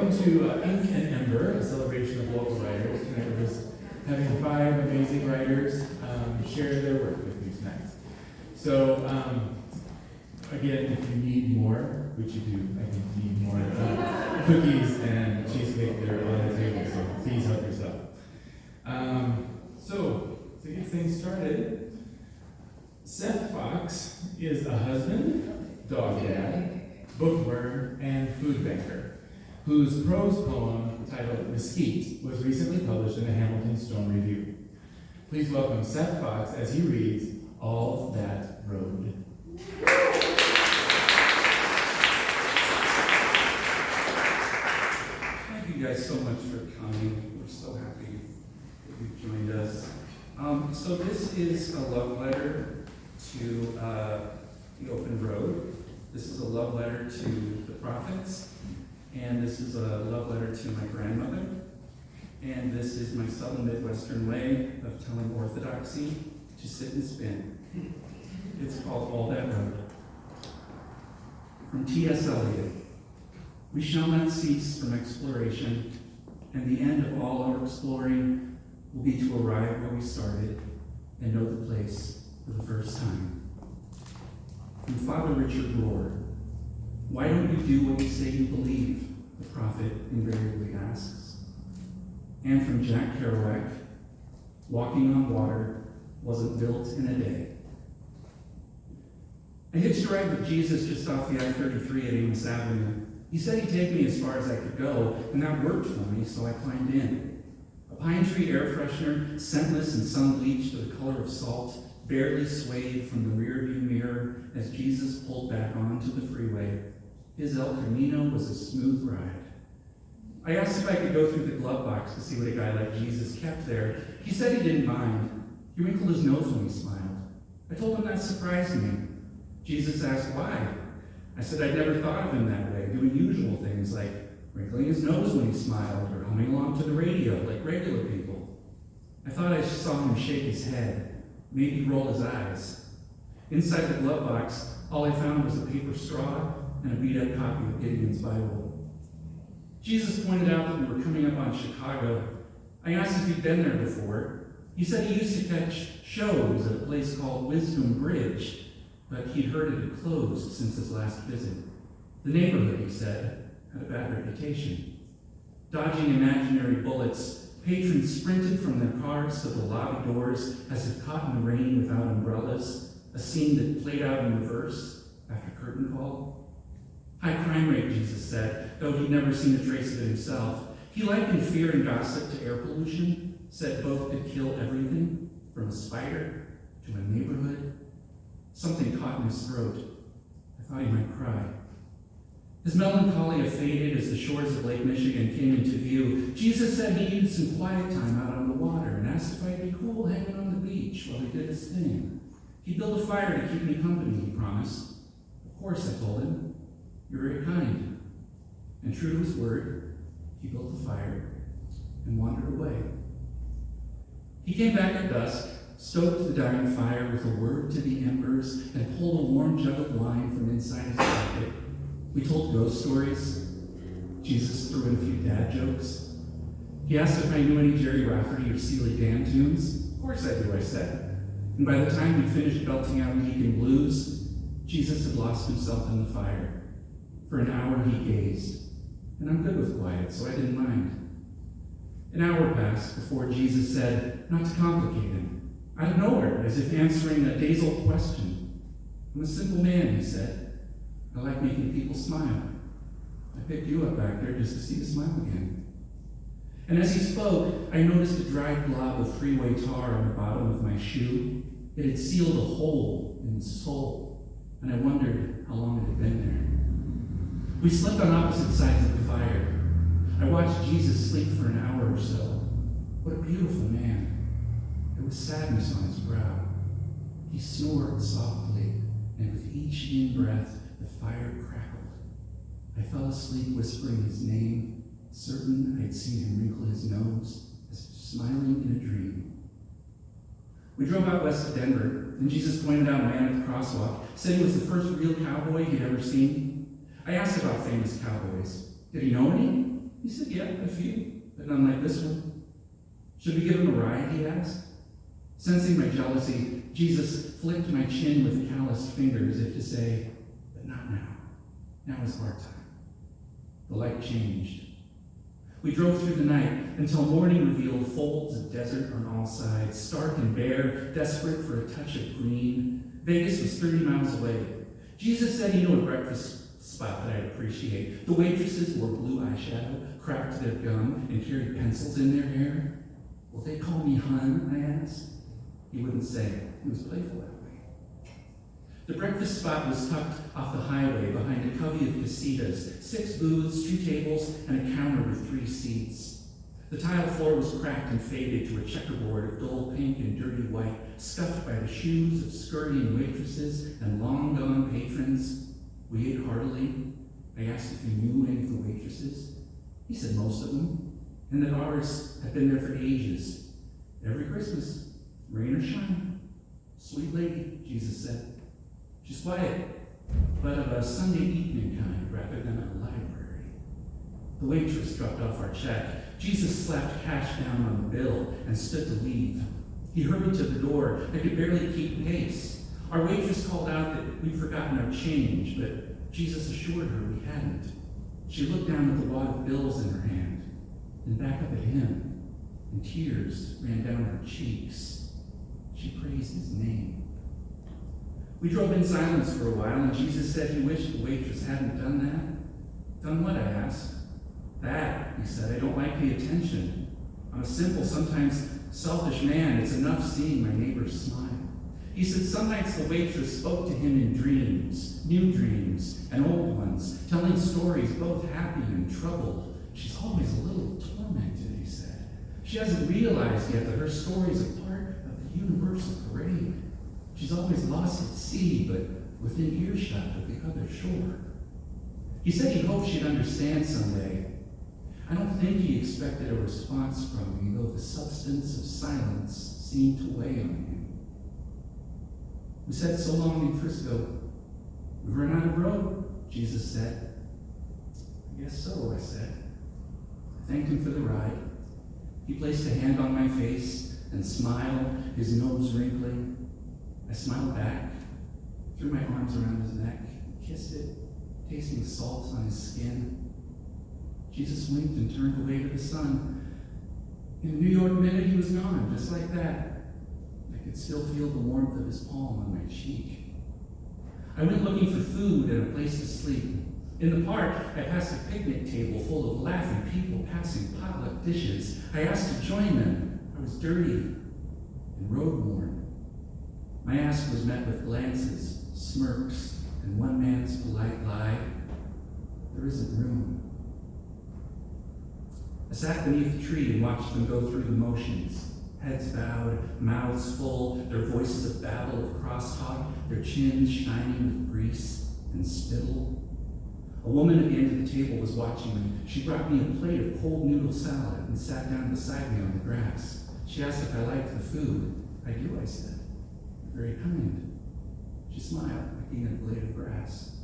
welcome to Ink Ember, a celebration of local writers. Tonight we're just having 5 amazing writers share their work with me tonight. So, again, if you need more, which you do, I think you need more cookies and cheesecake there on the table, so please help yourself. So, to get things started, Seth Fox is a husband, dog dad, bookworm, and food banker, whose prose poem titled Mesquite was recently published in the Hamilton Stone Review. Please welcome Seth Fox as he reads All That Road. Thank you guys so much for coming. We're so happy that you've joined us. So this is a love letter to the open road. This is a love letter to the prophets. And this is a love letter to my grandmother. And this is my Southern Midwestern way of telling orthodoxy to sit and spin. It's called All That Road. From T.S. Eliot. We shall not cease from exploration, and the end of all our exploring will be to arrive where we started and know the place for the first time. From Father Richard Rohr. Why don't you do what you say you believe? The prophet invariably asks. And from Jack Kerouac, walking on water wasn't built in a day. I hitched a ride with Jesus just off the I-33 at Amos Avenue. He said he'd take me as far as I could go, and that worked for me, so I climbed in. A pine tree air freshener, scentless and sun-bleached to the color of salt, barely swayed from the rearview mirror as Jesus pulled back onto the freeway. His El Camino was a smooth ride. I asked if I could go through the glove box to see what a guy like Jesus kept there. He said he didn't mind. He wrinkled his nose when he smiled. I told him that surprised me. Jesus asked why. I said I'd never thought of him that way, doing usual things like wrinkling his nose when he smiled or humming along to the radio like regular people. I thought I saw him shake his head, maybe roll his eyes. Inside the glove box, all I found was a paper straw and a beat-up copy of Gideon's Bible. Jesus pointed out that we were coming up on Chicago. I asked if he'd been there before. He said he used to catch shows at a place called Wisdom Bridge, but he'd heard it had closed since his last visit. The neighborhood, he said, had a bad reputation. Dodging imaginary bullets, patrons sprinted from their cars to the lobby doors as if caught in the rain without umbrellas, a scene that played out in reverse after curtain call. High crime rate, Jesus said, though he'd never seen a trace of it himself. He likened fear and gossip to air pollution, said both could kill everything, from a spider to a neighborhood. Something caught in his throat. I thought he might cry. His melancholia faded as the shores of Lake Michigan came into view. Jesus said he needed some quiet time out on the water and asked if I'd be cool hanging on the beach while he did his thing. He'd build a fire to keep me company, he promised. Of course, I told him. You're very kind. And true to his word, he built a fire and wandered away. He came back at dusk, stoked the dying fire with a word to the embers, and pulled a warm jug of wine from inside his pocket. We told ghost stories. Jesus threw in a few dad jokes. He asked if I knew any Jerry Rafferty or Steely Dan tunes. Of course I do, I said. And by the time we'd finished belting out Deacon Blues, Jesus had lost himself in the fire. For an hour he gazed, and I'm good with quiet, so I didn't mind. An hour passed before Jesus said, not to complicate him, out of nowhere, as if answering a days-old question. I'm a simple man, he said. I like making people smile. I picked you up back there just to see you smile again. And as he spoke, I noticed a dried glob of freeway tar on the bottom of my shoe. It had sealed a hole in his soul, and I wondered how long it had been there. We slept on opposite sides of the fire. I watched Jesus sleep for an hour or so. What a beautiful man. There was sadness on his brow. He snored softly, and with each in-breath, the fire crackled. I fell asleep whispering his name, certain I'd seen him wrinkle his nose, as if smiling in a dream. We drove out west of Denver, and Jesus pointed out a man at the crosswalk, said he was the first real cowboy he'd ever seen. I asked about famous cowboys. Did he know any? He said, yeah, a few, but none like this one. Should we give him a ride, he asked. Sensing my jealousy, Jesus flicked my chin with calloused fingers as if to say, but not now. Now is our time. The light changed. We drove through the night until morning revealed folds of desert on all sides, stark and bare, desperate for a touch of green. Vegas was 30 miles away. Jesus said he knew a breakfast spot that I'd appreciate. The waitresses wore blue eyeshadow, cracked their gum, and carried pencils in their hair. Will they call me hun, I asked. He wouldn't say. He was playful that way. The breakfast spot was tucked off the highway behind a covey of casitas, 6 booths, 2 tables, and a counter with 3 seats. The tile floor was cracked and faded to a checkerboard of dull pink and dirty white, scuffed by the shoes of scurrying waitresses and long-gone patrons. We ate heartily. I asked if he knew any of the waitresses. He said most of them, and that ours had been there for ages. Every Christmas, rain or shine. Sweet lady, Jesus said. She's quiet, but of a Sunday evening kind rather than a library. The waitress dropped off our check. Jesus slapped cash down on the bill and stood to leave. He hurried to the door and could barely keep pace. Our waitress called out that we'd forgotten our change, but Jesus assured her we hadn't. She looked down at the wad of bills in her hand, then back up at him, and tears ran down her cheeks. She praised his name. We drove in silence for a while, and Jesus said he wished the waitress hadn't done that. Done what, I asked. That, he said, I don't like the attention. I'm a simple, sometimes selfish man. It's enough seeing my neighbors smile. He said some nights the waitress spoke to him in dreams, new dreams and old ones, telling stories both happy and troubled. She's always a little tormented, he said. She hasn't realized yet that her story is a part of the universal parade. She's always lost at sea, but within earshot of the other shore. He said he hoped she'd understand someday. I don't think he expected a response from me, though the substance of silence seemed to weigh on him. We said so long in Frisco. We've run out of road, Jesus said. I guess so, I said. I thanked him for the ride. He placed a hand on my face and smiled, his nose wrinkling. I smiled back, threw my arms around his neck, kissed it, tasting salt on his skin. Jesus winked and turned away to the sun. In a New York minute, he was gone, just like that. I could still feel the warmth of his palm on my cheek. I went looking for food and a place to sleep. In the park, I passed a picnic table full of laughing people passing potluck dishes. I asked to join them. I was dirty and road-worn. My ask was met with glances, smirks, and one man's polite lie. There isn't room. I sat beneath a tree and watched them go through the motions. Heads bowed, mouths full, their voices a babble of crosstalk, their chins shining with grease and spittle. A woman at the end of the table was watching me. She brought me a plate of cold noodle salad and sat down beside me on the grass. She asked if I liked the food. I do, I said. You're very kind. She smiled, picking at a blade of grass.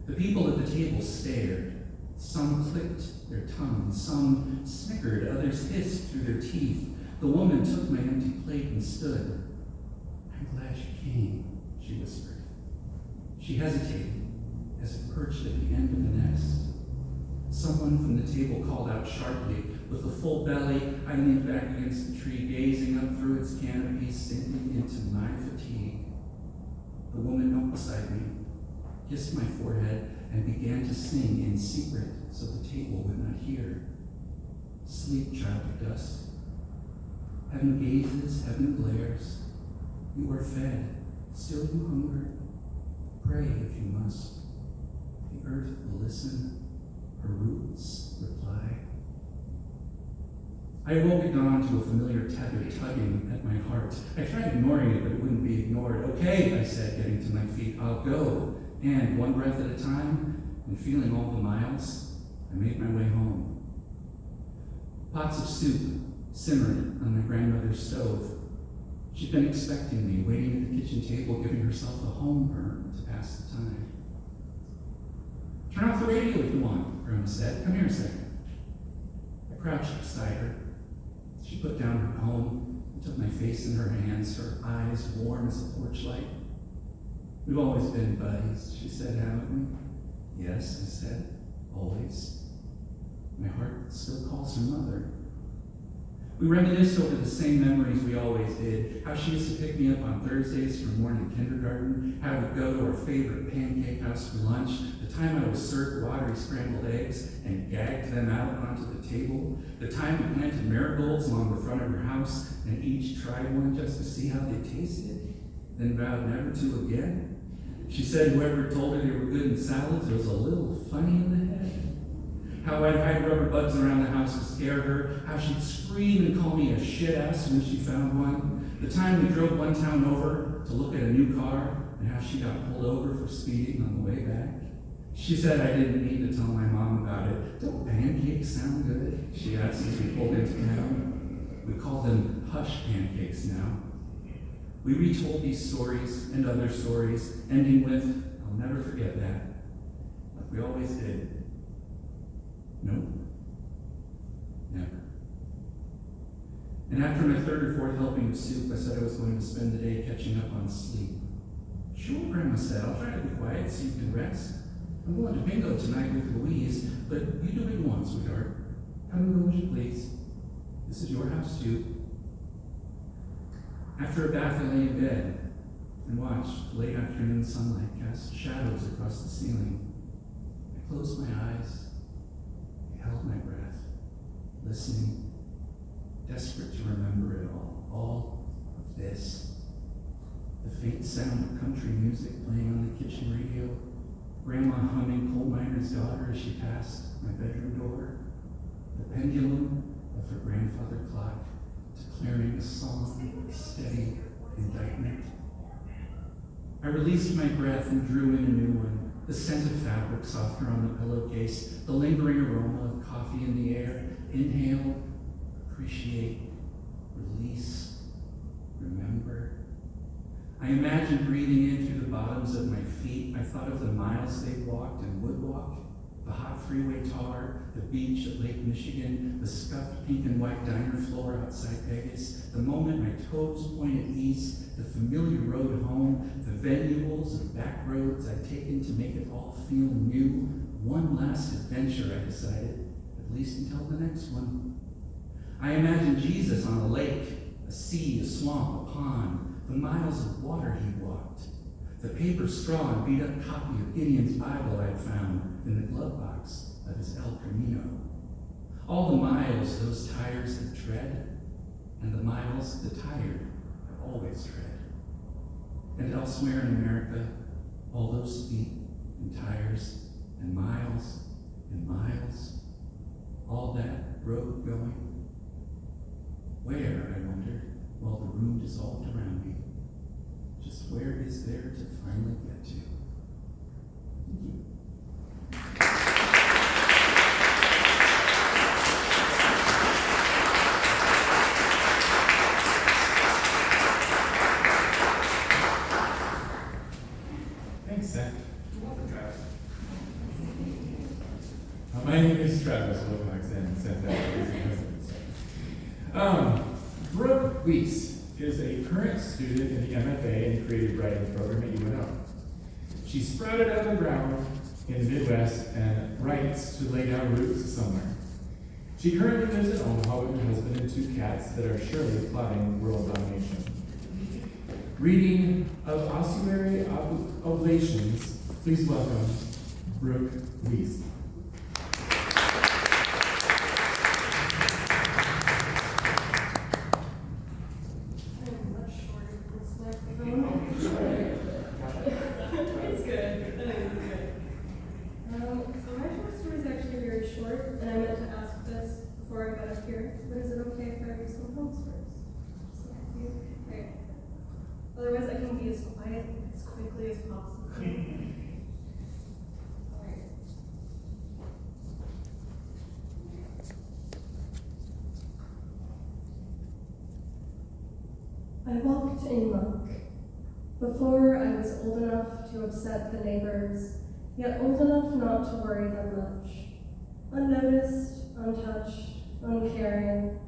The people at the table stared. Some clicked their tongues, some snickered, others hissed through their teeth. The woman took my empty plate and stood. I'm glad you came, she whispered. She hesitated as it perched at the end of the nest. Someone from the table called out sharply. With a full belly, I leaned back against the tree, gazing up through its canopy, sinking into my fatigue. The woman knelt beside me, kissed my forehead, and began to sing in secret so the table would not hear. Sleep, child of dust. Heaven gazes, heaven glares. You are fed, still you hunger. Pray if you must. The earth will listen, her roots reply. I awoke at dawn to a familiar tethered tugging at my heart. I tried ignoring it, but it wouldn't be ignored. Okay, I said, getting to my feet, I'll go. And one breath at a time, and feeling all the miles, I made my way home. Pots of soup simmered on my grandmother's stove. She'd been expecting me, waiting at the kitchen table, giving herself a home burn to pass the time. Turn off the radio if you want, Grandma said. Come here a second. I crouched beside her. She put down her comb and took my face in her hands, her eyes warm as a porch light. We've always been buddies, she said, haven't we? Yes, I said, always. My heart still calls her mother. We reminisced over the same memories we always did, how she used to pick me up on Thursdays for morning kindergarten, how we'd go to our favorite pancake house for lunch, the time I was served watery scrambled eggs and gagged them out onto the table, the time we planted marigolds along the front of her house and each tried one just to see how they tasted, then vowed never to again. She said whoever told her they were good in salads was a little funny in the head. How I'd hide rubber bugs around the house to scare her, how she'd scream and call me a shit-ass when she found one, the time we drove one town over to look at a new car, and how she got pulled over for speeding on the way back. She said I didn't need to tell my mom about it. Don't pancakes sound good? She asked as we pulled into town. We call them hush pancakes now. We retold these stories and other stories, ending with, I'll never forget that, like we always did. Nope. Never. And after my third or fourth helping of soup, I said I was going to spend the day catching up on sleep. Sure, Grandma said, I'll try to be quiet so you can rest. I'm going to bingo tonight with Wiese, but you do what you want, sweetheart. Come and go as you please. This is your house, too. After a bath, I lay in bed and watched the late afternoon sunlight cast shadows across the ceiling. I closed my eyes. I held my breath, listening, desperate to remember it all of this. The faint sound of country music playing on the kitchen radio, Grandma humming Coal Miner's Daughter as she passed my bedroom door, the pendulum of her grandfather clock declaring a song of steady indictment. I released my breath and drew in a new one. The scent of fabric softer on the pillowcase, the lingering aroma of coffee in the air. Inhale, appreciate, release, remember. I imagined breathing in through the bottoms of my feet. I thought of the miles they walked and would walk, the hot freeway tar, the beach at Lake Michigan, the scuffed pink and white diner floor outside Vegas, the moment my toes pointed east, the familiar road home, the venules and back roads I'd taken to make it all feel new. One last adventure, I decided, at least until the next one. I imagined Jesus on a lake, a sea, a swamp, a pond, the miles of water he walked, the paper straw and beat-up copy of Gideon's Bible I'd found in the glove box of his El Camino. All the miles those tires have tread, and the miles the tired have always tread. And elsewhere in America, all those feet and tires and miles, all that road going. Where, I wondered, while the room dissolved around me, just where is there to finally get to? Thank you. Thanks, Seth. My name is Travis Wilcox, and Seth is my husband. Brooke Wiese is a current student in the MFA in Creative Writing program at UNO. She sprouted out of the ground in the Midwest and writes to lay down roots somewhere. She currently lives in Omaha with her husband and 2 cats that are surely plotting world domination. Reading of Ossuary Oblations, please welcome Brooke Wiese. It's good. So my first story is actually very short, and I meant to ask this before I got up here. But is it okay if I read some poems first? Just like a few? Okay. Otherwise, I can be as quiet as quickly as possible. Alright. I walked in muck. Before I was old enough to upset the neighbors, yet old enough not to worry them much. Unnoticed, untouched, uncaring,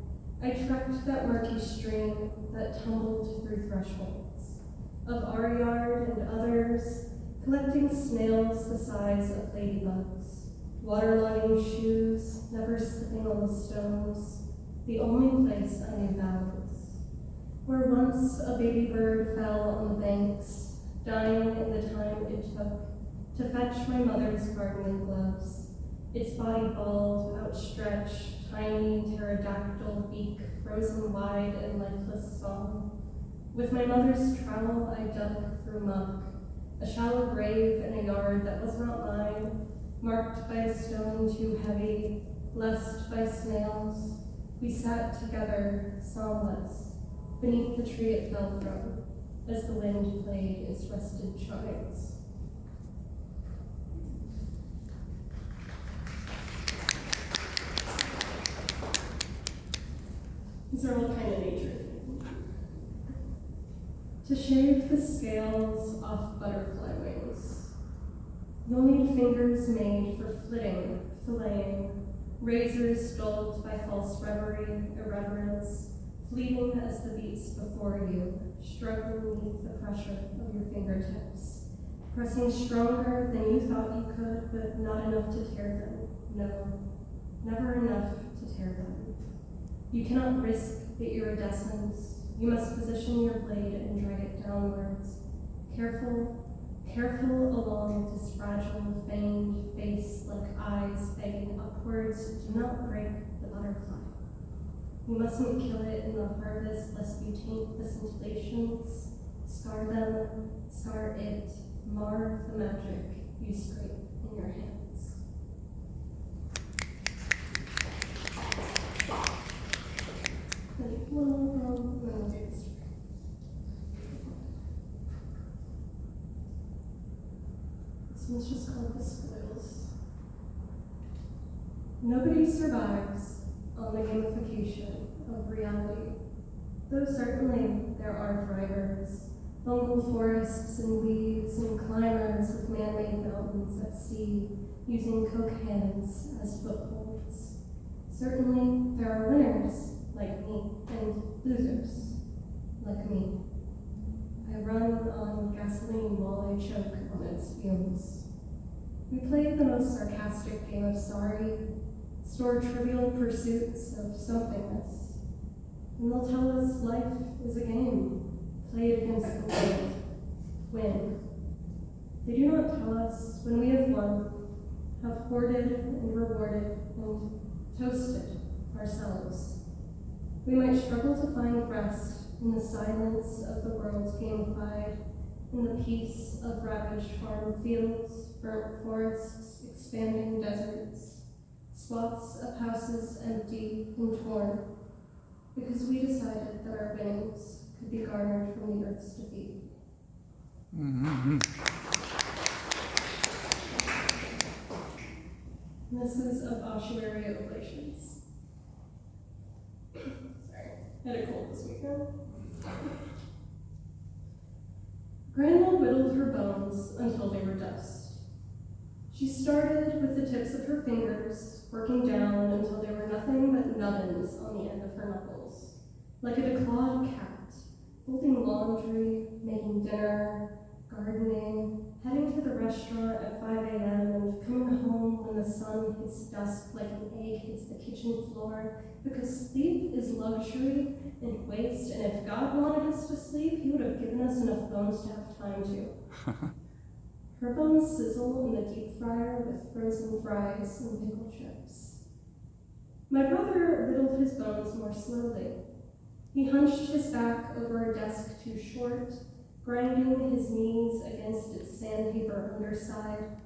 I trekked that murky stream that tumbled through thresholds of our yard and others, collecting snails the size of ladybugs, waterlogging shoes, never slipping on the stones, the only place I knew bounds. Where once a baby bird fell on the banks, dying in the time it took to fetch my mother's gardening gloves, its body bald, outstretched, tiny pterodactyl beak frozen wide in lifeless song. With my mother's trowel I dug through muck, a shallow grave in a yard that was not mine, marked by a stone too heavy, blessed by snails. We sat together, songless, beneath the tree it fell from, as the wind played its rusted chimes. These are all kind of nature. To shave the scales off butterfly wings. You'll need fingers made for flitting, filleting, razors dulled by false reverie, irreverence, fleeting as the beats before you, struggling beneath the pressure of your fingertips, pressing stronger than you thought you could, but not enough to tear them. No, never enough to tear them. You cannot risk the iridescence. You must position your blade and drag it downwards. Careful along this fragile, feigned face like eyes begging upwards. Do not break the butterfly. You mustn't kill it in the harvest, lest you taint the scintillations. Scar them, scar it, mar the magic you scrape in your hands. This one's just called The Spoils. Nobody survives on the gamification of reality, though certainly there are thrivers, fungal forests and weeds and climbers with man-made mountains at sea, using coke hands as footholds. Certainly there are winners like me and losers like me. I run on gasoline while I choke on its fumes. We play the most sarcastic game of sorry, store trivial pursuits of somethingness, and they'll tell us life is a game, played against the world, win. They do not tell us when we have won, have hoarded and rewarded and toasted ourselves. We might struggle to find rest in the silence of the world gamified, in the peace of ravaged farm fields, burnt forests, expanding deserts, swaths of houses empty and torn, because we decided that our winnings could be garnered from the earth's defeat. Mm-hmm. This is of Ossuary Oblations. Sorry, I had a cold this weekend. Grandma whittled her bones until they were dust. She started with the tips of her fingers, working down until there were nothing but nubbins on the end of her knuckles, like a declawed cat, folding laundry, making dinner, gardening, heading to the restaurant at 5 a.m. and coming home when the sun hits dusk like an egg hits the kitchen floor, because sleep is luxury and waste, and if God wanted us to sleep, he would have given us enough bones to have time to. Her bones sizzle in the deep fryer with frozen fries and pickle chips. My brother whittled his bones more slowly. He hunched his back over a desk too short, grinding his knees against its sandpaper underside.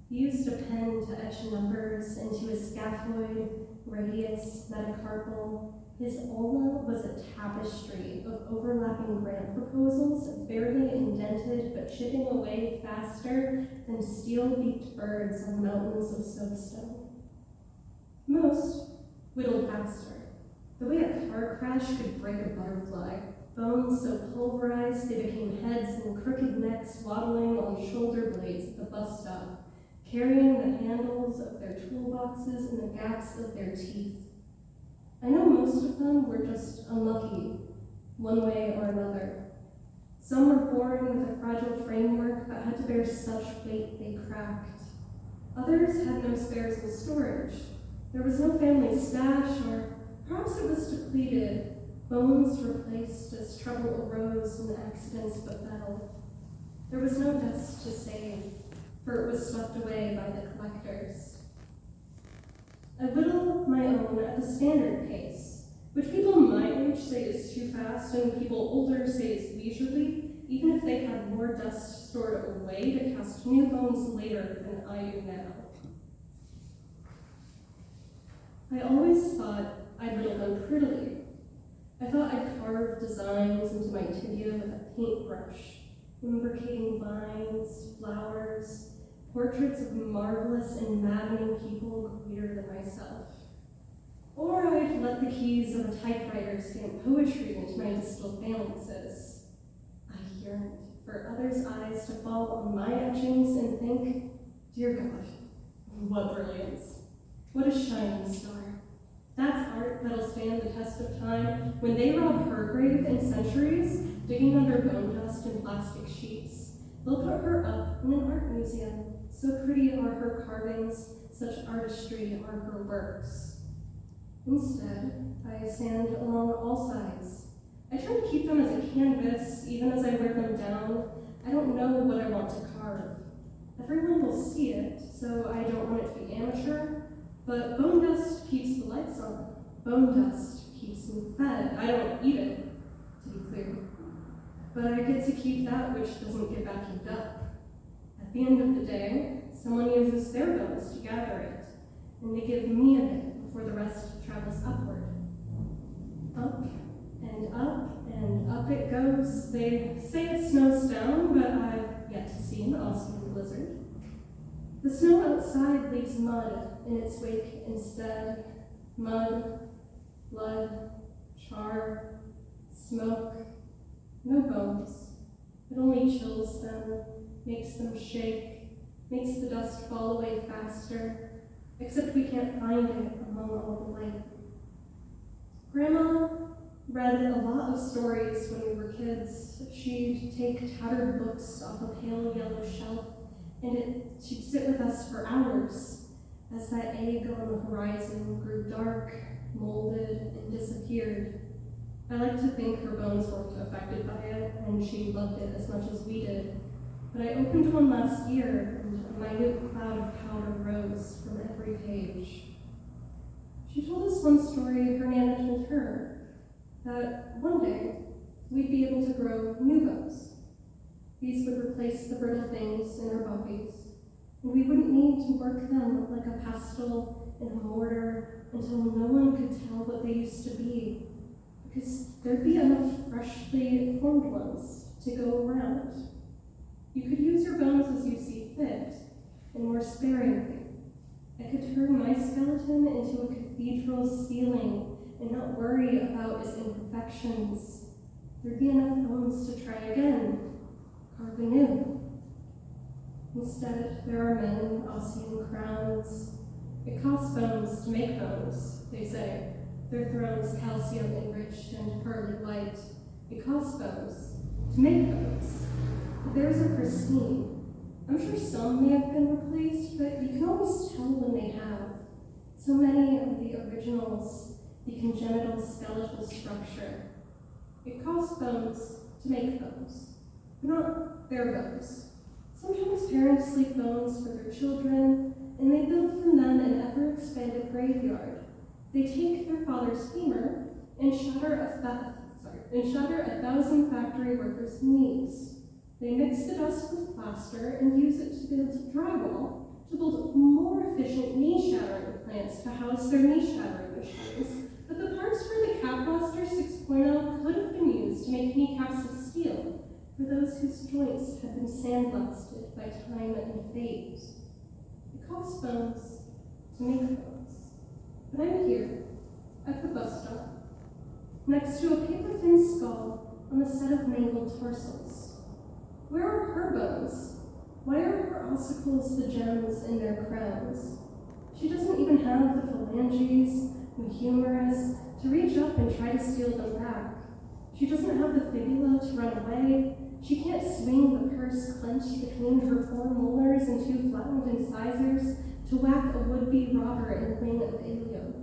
He used a pen to etch numbers into his scaphoid, radius, metacarpal. His ulna was a tapestry of overlapping grant proposals, barely indented but chipping away faster than steel-beaked birds on mountains of soapstone. Most whittled faster, the way a car crash could break a butterfly, bones so pulverized they became heads and crooked necks waddling on shoulder blades at the bus stop, carrying the handles of their toolboxes in the gaps of their teeth. I know most of them were just unlucky, one way or another. Some were born with a fragile framework that had to bear such weight they cracked. Others had no spares in storage. There was no family stash, or perhaps it was depleted, bones replaced as trouble arose when accidents befell. There was no dust to save, for it was swept away by the collectors. I whittle my own at the standard pace, which people my age say is too fast and people older say is leisurely, even if they had more dust stored away to cast new bones later than I do now. I always thought I'd whittle them prettily. I thought I'd carve designs into my tibia with a paintbrush, imbricating vines, flowers, portraits of marvelous and maddening people greater than myself. Or I'd let the keys of a typewriter stamp poetry into my distal phalanxes. I yearned for others' eyes to fall on my etchings and think, dear God, what brilliance, what a shining star. That's art that'll stand the test of time when they rob her grave in centuries, digging under bone dust and plastic sheets. They'll put her up in an art museum. So pretty are her carvings, such artistry are her works. Instead, I stand along all sides. I try to keep them as a canvas, even as I wear them down. I don't know what I want to carve. Everyone will see it, so I don't want it to be amateur. But bone dust keeps the lights on. Bone dust keeps me fed. I don't eat it, to be clear. But I get to keep that which doesn't get vacuumed up. At the end of the day, someone uses their bones to gather it, and they give me a bit before the rest travels upward. Up and up and up it goes. They say it snows down, but I've yet to see an Austrian blizzard. The snow outside leaves mud in its wake instead. Mud, blood, char, smoke, no bones. It only chills them, makes them shake, makes the dust fall away faster, except we can't find it among all the light. Grandma read a lot of stories when we were kids. She'd take tattered books off a pale yellow shelf, and she'd sit with us for hours as that egg on the horizon grew dark, molded, and disappeared. I like to think her bones weren't affected by it, and she loved it as much as we did. But I opened one last year, and a minute cloud of powder rose from every page. She told us one story her Nana told her, that one day we'd be able to grow new bones. These would replace the brittle things in our bodies, and we wouldn't need to work them like a pestle in a mortar until no one could tell what they used to be, because there'd be enough freshly formed ones to go around. You could use your bones as you see fit, and more sparingly. I could turn my skeleton into a cathedral ceiling and not worry about its imperfections. There'd be enough bones to try again, carve anew. Instead, there are men in Ossian crowns. It costs bones to make bones, they say. Their thrones calcium enriched and pearly white. It costs bones to make bones. But theirs are pristine. I'm sure some may have been replaced, but you can always tell when they have. So many of the originals, the congenital skeletal structure. It costs bones to make bones, but not their bones. Sometimes parents leave bones for their children, and they build from them an ever-expanded graveyard. They take their father's femur and shatter a thousand factory workers' knees. They mix the dust with plaster and use it to build drywall to build more efficient knee-shattering plants to house their knee-shattering machines. But the parts for the Cap Blaster 6.0 could have been used to make kneecaps of steel for those whose joints had been sandblasted by time and fate. It costs bones to make bones. But I'm here, at the bus stop, next to a paper-thin skull on a set of mangled tarsals. Where are her bones? Why are her ossicles the gems in their crowns? She doesn't even have the phalanges, and humorous to reach up and try to steal them back. She doesn't have the fibula to run away. She can't swing the purse clenched between her 4 molars and 2 flattened incisors to whack a would-be robber in the wing of Elio.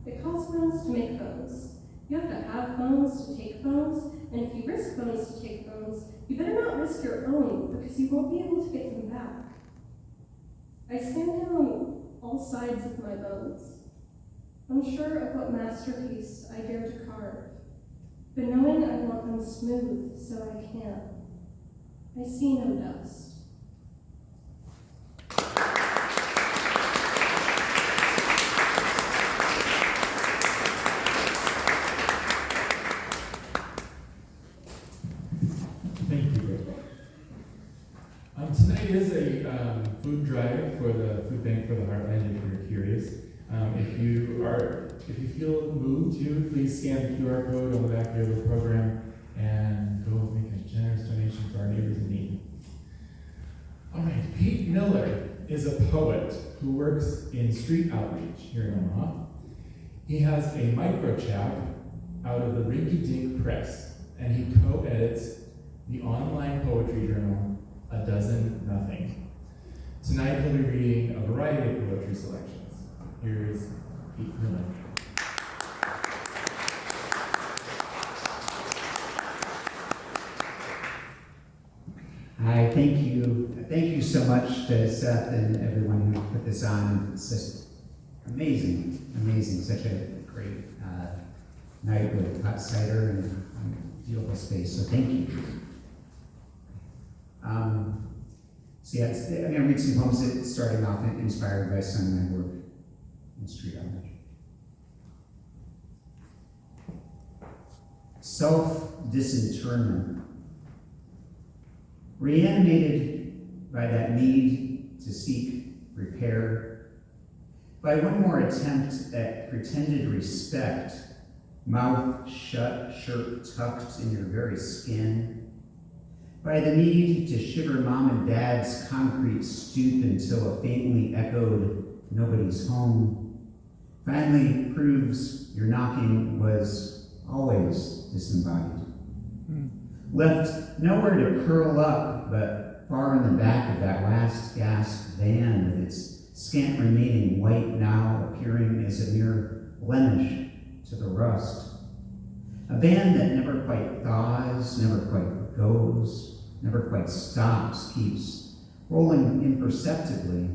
It costs bones to make bones. You have to have bones to take bones, and if you risk bones to take bones, you better not risk your own, because you won't be able to get them back. I stand down all sides of my bones, unsure of what masterpiece I dare to carve, but knowing I want them smooth so I can. I see no dust. Thank you, Brooke. Tonight is a food drive for the food bank for the Heartland, if you're curious. If you feel moved to, please scan the QR code on the back of the program and go make a generous donation for our neighbors in need. All right, Pete Miller is a poet who works in street outreach here in Omaha. He has a micro-chap out of the Rinky Dink Press, and he co-edits the online poetry journal, A Dozen Nothing. Tonight he'll be reading a variety of poetry selections. Here's Pete Miller. Hi, thank you. Thank you so much to Seth and everyone who put this on. It's just amazing, amazing. Such a great night with hot cider and beautiful space, so thank you. So yeah, I'm going to read some poems that starting off inspired by some of my work in street outreach. Self-disinterment. Reanimated by that need to seek repair, by one more attempt at pretended respect, mouth shut, shirt tucked in your very skin, by the need to shiver mom and dad's concrete stoop until a faintly echoed nobody's home finally proves your knocking was always disembodied. Left nowhere to curl up but far in the back of that last gasp van with its scant remaining white now appearing as a mere blemish to the rust. A van that never quite thaws, never quite goes, never quite stops, keeps rolling imperceptibly,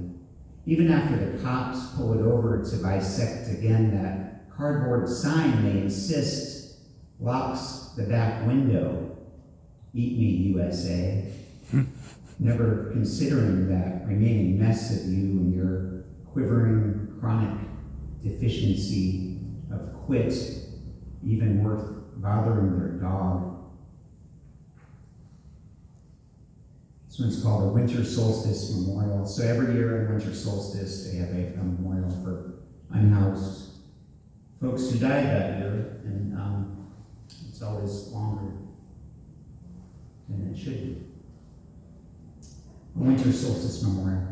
even after the cops pull it over to bisect again that cardboard sign they insist locks the back window. Eat me, USA. Never considering that remaining mess of you and your quivering chronic deficiency of quit even worth bothering their dog. This one's called the Winter Solstice Memorial. So every year on Winter Solstice, they have a memorial for unhoused folks who died that year, and it's always longer than it should be. A Winter Solstice Memorial.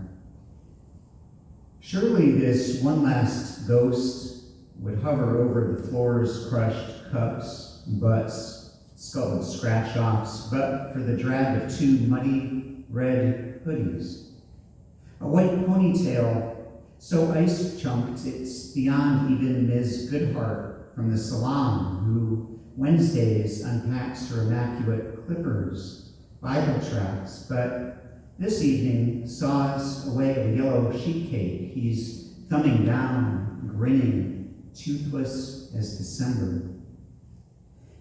Surely this one last ghost would hover over the floor's crushed cups, butts, scalded scratch-offs, but for the drag of 2 muddy red hoodies. A white ponytail so ice-chunked it's beyond even Ms. Goodhart from the salon, who Wednesdays unpacks her immaculate clippers, Bible tracts, but this evening saws away a yellow sheet cake he's thumbing down, grinning, toothless as December.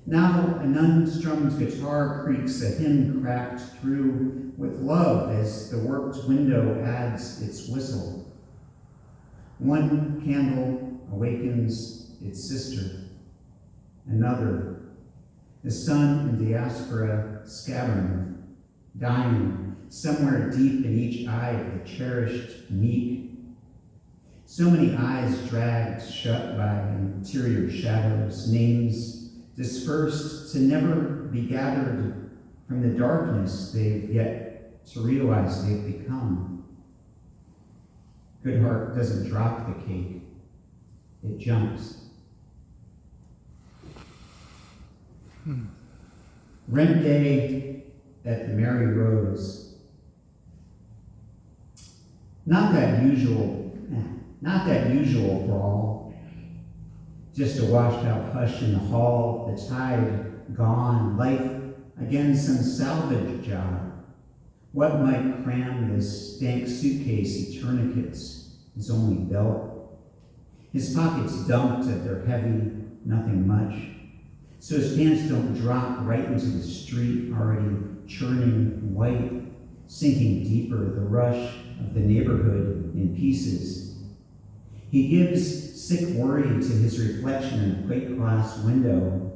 Now an unstrummed guitar creaks a hymn cracked through with love as the worked window adds its whistle. One candle awakens its sister. Another, the sun in diaspora scattering, dying somewhere deep in each eye of the cherished meek. So many eyes dragged shut by interior shadows, names dispersed to never be gathered from the darkness they've yet to realize they've become. Goodhart doesn't drop the cake. it jumps. Rent day at the Mary Rose. Not that usual brawl. Just a washed out hush in the hall, the tide gone, life again some salvage job. What might cram this stank suitcase he tourniquets, his only belt? His pockets dumped at their heavy, nothing much, so his pants don't drop right into the street, already churning white, sinking deeper, the rush of the neighborhood in pieces. He gives sick worry to his reflection in a plate glass window,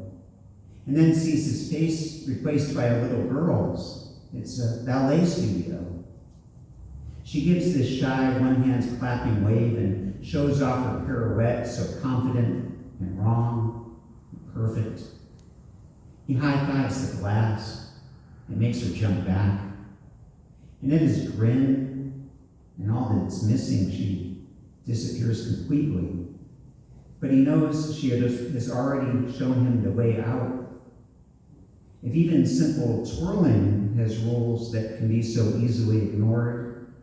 and then sees his face replaced by a little girl's. It's a ballet studio. She gives this shy, one-hand clapping wave and shows off her pirouette, so confident and wrong and perfect. He high-fives the glass and makes her jump back. And in his grin and all that's missing, she disappears completely. But he knows she has already shown him the way out. If even simple twirling has rules that can be so easily ignored,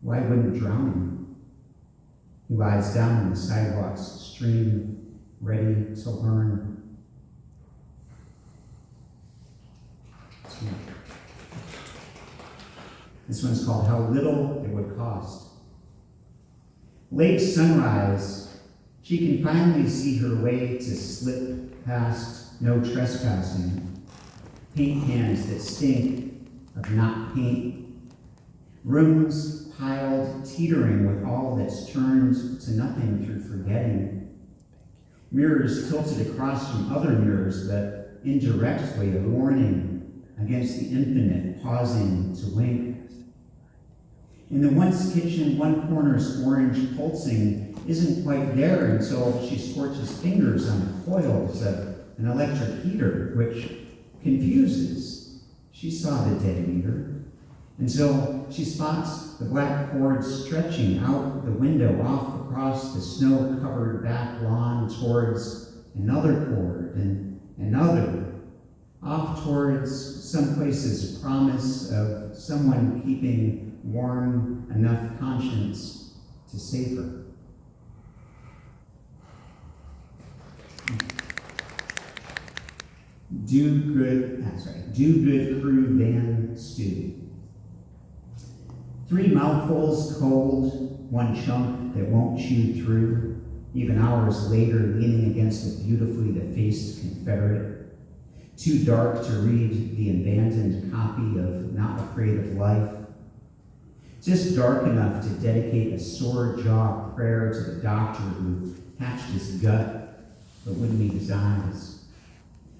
why wouldn't drowning? He lies down in the sidewalk's stream, ready to learn. This one's called How Little It Would Cost. Late sunrise, she can finally see her way to slip past no trespassing. Paint cans that stink of not paint. Rooms piled, teetering with all that's turned to nothing through forgetting. Mirrors tilted across from other mirrors, but indirectly a warning against the infinite, pausing to wink. In the once kitchen, one corner's orange pulsing isn't quite there until she scorches fingers on the coils of an electric heater, which confuses. She saw the dead meter until she spots the black cord stretching out the window off across the snow-covered back lawn towards another cord and another, off towards some place's promise of someone keeping warm enough conscience to save her. Do good crew van stew. 3 mouthfuls cold, 1 chunk that won't chew through, even hours later leaning against a beautifully defaced Confederate. Too dark to read the abandoned copy of Not Afraid of Life. Just dark enough to dedicate a sore-jaw prayer to the doctor who hatched his gut but wouldn't meet his eyes.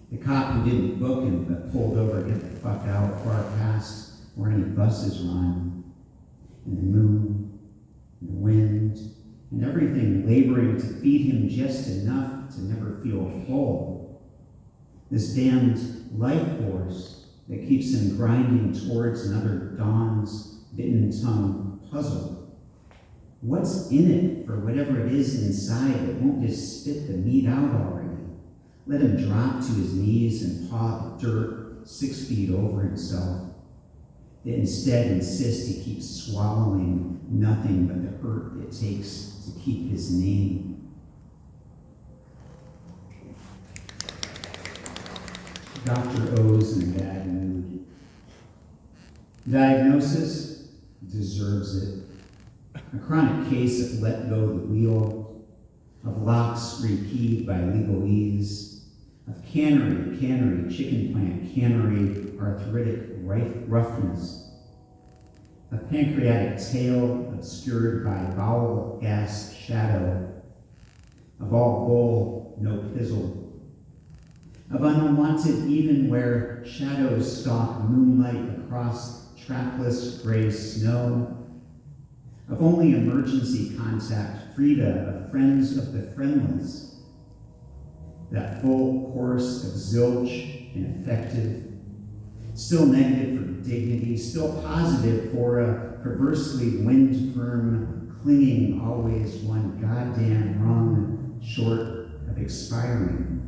The cop who didn't book him but pulled over to get the fuck out far past where any buses run. And the moon, and the wind, and everything laboring to feed him just enough to never feel full. This damned life force that keeps him grinding towards another dawn's bitten tongue puzzle. What's in it for whatever it is inside that won't just spit the meat out already? Let him drop to his knees and paw the dirt 6 feet over himself. That instead insist he keeps swallowing nothing but the hurt it takes to keep his name. Dr. O's in a bad mood. Diagnosis? Deserves it. A chronic case of let go the wheel, of locks rekeyed by legalese, of cannery, chicken plant, cannery, arthritic roughness, of pancreatic tail obscured by bowel gas shadow, of all bull, no pizzle, of unwanted even where shadows stalk moonlight across trackless gray snow, of only emergency contact, Frida, of friends of the friendless, that full course of zilch, ineffective, still negative for dignity, still positive for a perversely wind-firm, clinging always one goddamn rung short of expiring.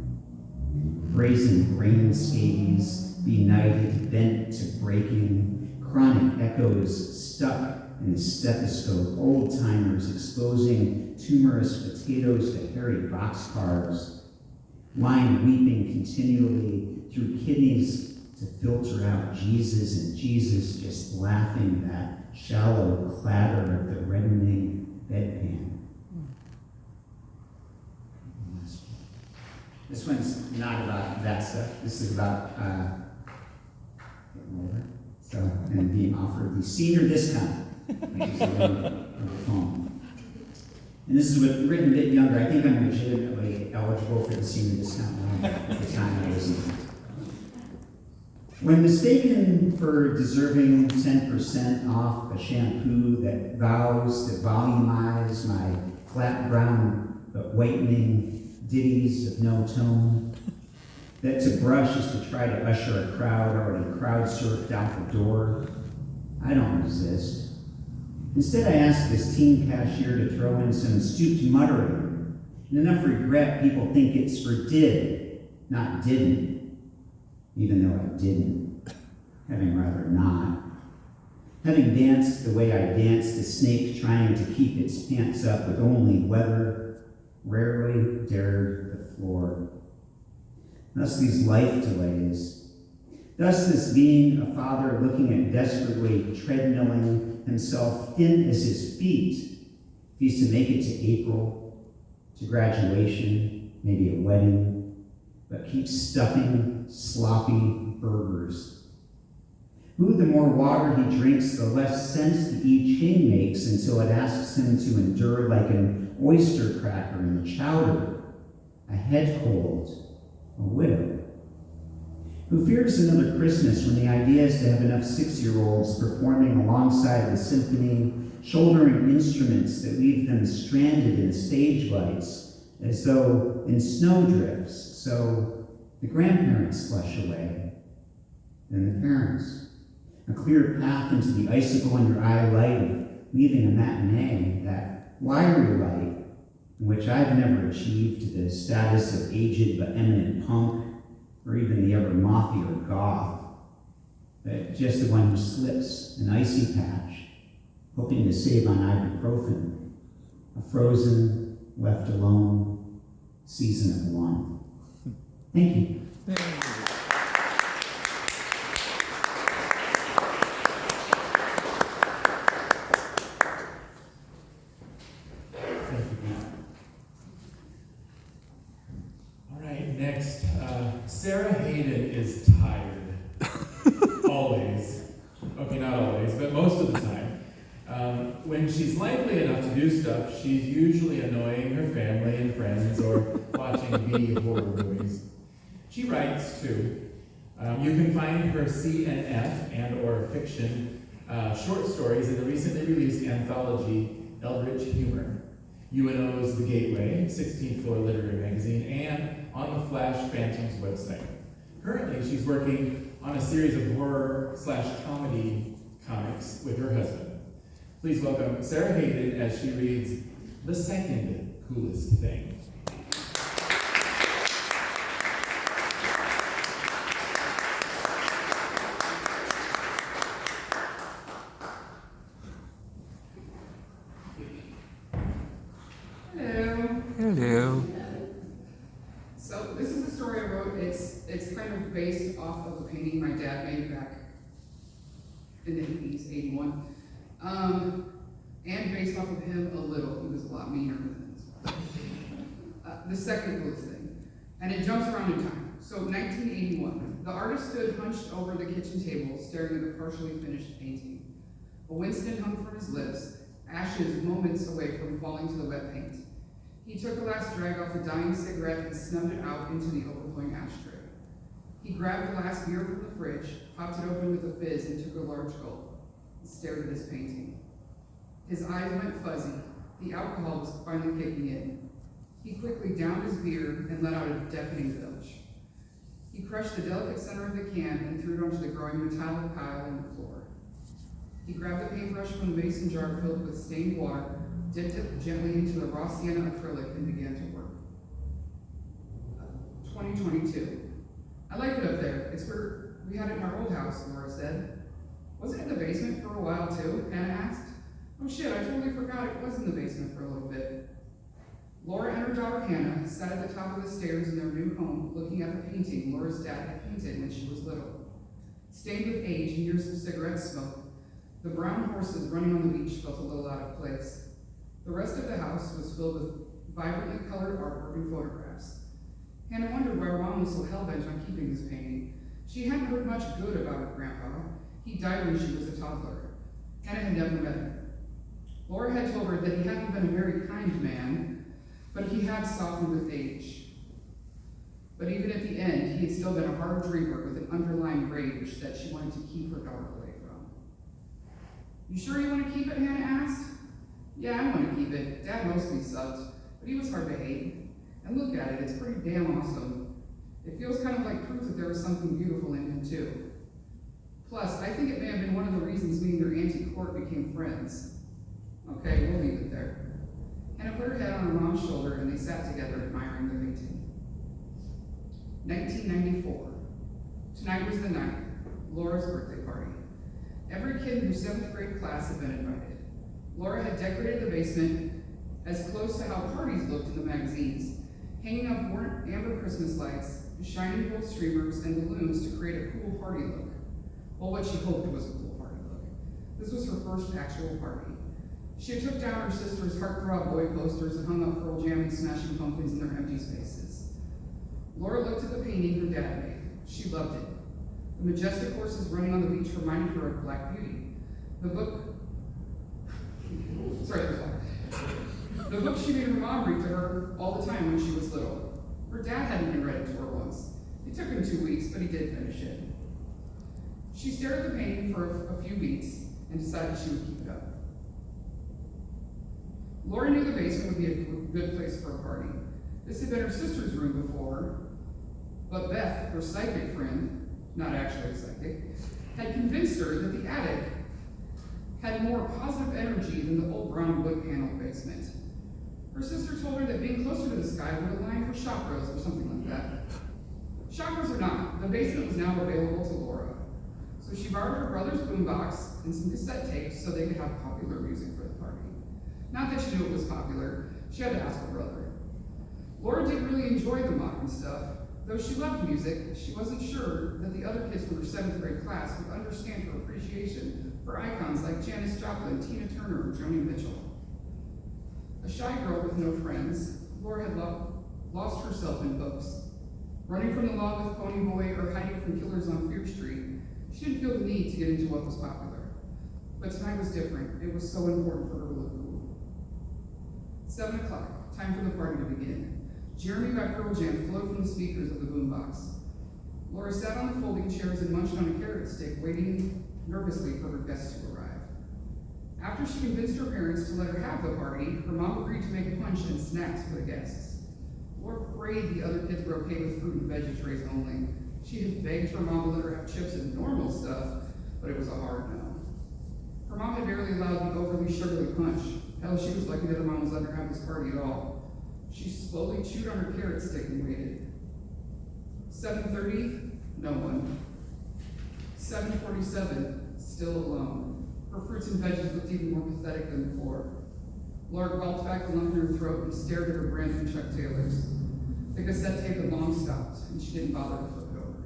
Brazen grain scabies, benighted, bent to breaking, chronic echoes stuck in the stethoscope, old-timers exposing tumorous potatoes to hairy boxcars, wine weeping continually through kidneys to filter out Jesus, and Jesus just laughing that shallow clatter of the reddening bedpan. This one's not about that stuff. This is about getting older. So, and being offered the senior discount, which is a poem. And this is written a bit younger. I think I'm legitimately eligible for the senior discount now. At the time I wasn't. When mistaken for deserving 10% off a shampoo that vows to volumize my flat brown but whitening ditties of no tone, that to brush is to try to usher a crowd already crowd-surfed out the door, I don't resist. Instead, I ask this teen cashier to throw in some stooped muttering, and enough regret people think it's for did, not didn't, even though I didn't, having rather not. Having danced the way I danced, a snake trying to keep its pants up with only weather, rarely dared the floor. Thus these life delays. Thus this being a father looking at desperately treadmilling himself thin as his feet, if he's to make it to April, to graduation, maybe a wedding, but keeps stuffing sloppy burgers. Who the more water he drinks, the less sense the I Ching makes until it asks him to endure like an oyster cracker in the chowder, a head cold, a widow. Who fears another Christmas when the idea is to have enough 6-year-olds performing alongside the symphony, shouldering instruments that leave them stranded in stage lights, as though in snowdrifts, so the grandparents flush away, then the parents. A clear path into the icicle in your eye light of leaving a matinee, that wiry light in which I've never achieved the status of aged but eminent punk, or even the ever mothy or goth, but just the one who slips an icy patch, hoping to save on ibuprofen, a frozen, left alone season of one. Thank you. Next, Sarah Hayden is tired. Always. Okay, not always, but most of the time. When she's lively enough to do stuff, she's usually annoying her family and friends or watching B horror movies. She writes, too. You can find her C&F and or fiction short stories in the recently released anthology, Eldritch Humor, UNO's The Gateway, 16th Floor Literary Magazine, and on the Flash Phantoms website. Currently, she's working on a series of horror/comedy comics with her husband. Please welcome Sarah Hayden as she reads The Second Coolest Thing. Hello. So this is a story I wrote. It's kind of based off of a painting my dad made back in the 80s, 81. And based off of him a little. He was a lot meaner than this. The second coolest thing. And it jumps around in time. So 1981. The artist stood hunched over the kitchen table, staring at the partially finished painting. A Winston hung from his lips, ashes moments away from falling to the wet paint. He took a last drag off a dying cigarette and snubbed it out into the overflowing ashtray. He grabbed the last beer from the fridge, popped it open with a fizz, and took a large gulp, and stared at his painting. His eyes went fuzzy. The alcohol was finally kicking in. He quickly downed his beer and let out a deafening belch. He crushed the delicate center of the can and threw it onto the growing metallic pile on the floor. He grabbed the paintbrush from the mason jar filled with stained water, dipped it gently into the raw sienna acrylic, and began to work. 2022. I like it up there. It's where we had it in our old house, Laura said. Wasn't it in the basement for a while too? Hannah asked. Oh shit, I totally forgot it was in the basement for a little bit. Laura and her daughter Hannah sat at the top of the stairs in their new home looking at the painting Laura's dad had painted when she was little. Stained with age and years of cigarette smoke, the brown horses running on the beach felt a little out of place. The rest of the house was filled with vibrantly colored artwork and photographs. Hannah wondered why Mom was so hell-bent on keeping this painting. She hadn't heard much good about her grandpa. He died when she was a toddler. Hannah had never met him. Laura had told her that he hadn't been a very kind man, but he had softened with age. But even at the end, he had still been a hard drinker with an underlying rage that she wanted to keep her daughter away from. You sure you want to keep it? Hannah asked. Yeah, I want to keep it. Dad mostly sucked, but he was hard to hate. And look at it, it's pretty damn awesome. It feels kind of like proof that there was something beautiful in him too. Plus, I think it may have been one of the reasons me and your Auntie Court became friends. Okay, we'll leave it there. Hannah put her head on her mom's shoulder and they sat together admiring the painting. 1994. Tonight was the night, Laura's birthday party. Every kid in her 7th grade class had been invited. Laura had decorated the basement as close to how parties looked in the magazines, hanging up warm amber Christmas lights, shining gold streamers, and balloons to create a cool party look. Well, what she hoped was a cool party look. This was her first actual party. She took down her sister's heartthrob boy posters and hung up Pearl Jam and Smashing Pumpkins in their empty spaces. Laura looked at the painting her dad made. She loved it. The majestic horses running on the beach reminded her of Black Beauty. The book she made her mom read to her all the time when she was little. Her dad hadn't even read it to her once. It took him 2 weeks, but he did finish it. She stared at the painting for a few weeks and decided she would keep it up. Laura knew the basement would be a good place for a party. This had been her sister's room before, but Beth, her psychic friend, not actually a psychic, had convinced her that the attic had more positive energy than the old brown wood paneled basement. Her sister told her that being closer to the sky would align her chakras or something like that. Chakras or not, the basement was now available to Laura. So she borrowed her brother's boombox and some cassette tapes so they could have popular music for the party. Not that she knew it was popular, she had to ask her brother. Laura didn't really enjoy the modern stuff. Though she loved music, she wasn't sure that the other kids from her 7th grade class would understand her appreciation for icons like Janis Joplin, Tina Turner, or Joni Mitchell. A shy girl with no friends, Laura had lost herself in books. Running from the law with Pony Boy or hiding from killers on Fear Street, she didn't feel the need to get into what was popular. But tonight was different. It was so important for her to look cool. 7 o'clock, time for the party to begin. Jeremy by Pearl Jam flowed from the speakers of the boombox. Laura sat on the folding chairs and munched on a carrot stick, waiting nervously for her guests to arrive. After she convinced her parents to let her have the party, her mom agreed to make punch and snacks for the guests. Laura prayed the other kids were okay with fruit and veggie trays only. She had begged her mom to let her have chips and normal stuff, but it was a hard no. Her mom had barely allowed the overly sugary punch. Hell, she was lucky that her mom was letting her have this party at all. She slowly chewed on her carrot stick and waited. 7:30, no one. 7:47, still alone. Her fruits and veggies looked even more pathetic than before. Laura gulped back the lump in her throat and stared at her brand new Chuck Taylors. The cassette tape had long stopped, and she didn't bother to flip it over.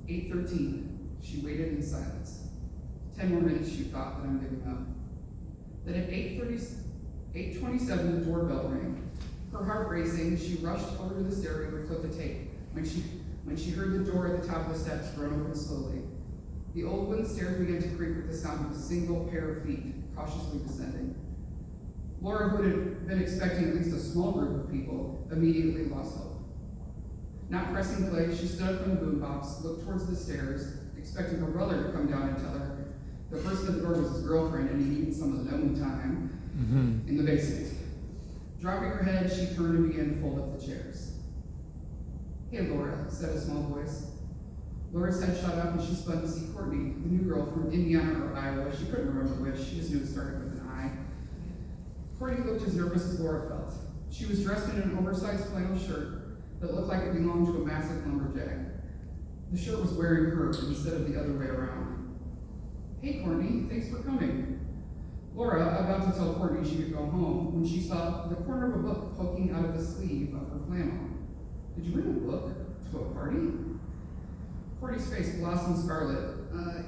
8:13, she waited in silence. 10 more minutes, she thought, that I'm giving up. Then at 8:27, the doorbell rang. Her heart racing, she rushed over to the stereo to flip the tape. When she heard the door at the top of the steps thrown open slowly, the old wooden stairs began to creak with the sound of a single pair of feet cautiously descending. Laura, who had been expecting at least a small group of people, immediately lost hope. Not pressing play, she stood up from the boombox, looked towards the stairs, expecting her brother to come down and tell her the person at the door was his girlfriend and he needed some alone time in the basement. Dropping her head, she turned and began to fold up the chairs. Hey, Laura, said a small voice. Laura's head shot up and she spun to see Courtney, the new girl from Indiana or Iowa. She couldn't remember which. She just knew it started with an I. Courtney looked as nervous as Laura felt. She was dressed in an oversized flannel shirt, that looked like it belonged to a massive lumberjack. The shirt was wearing her instead of the other way around. "Hey, Courtney, thanks for coming." Laura, about to tell Courtney she could go home, when she saw the corner of a book poking out of the sleeve of her flannel. "Did you bring a book to a party?" Courtney's face blossomed scarlet.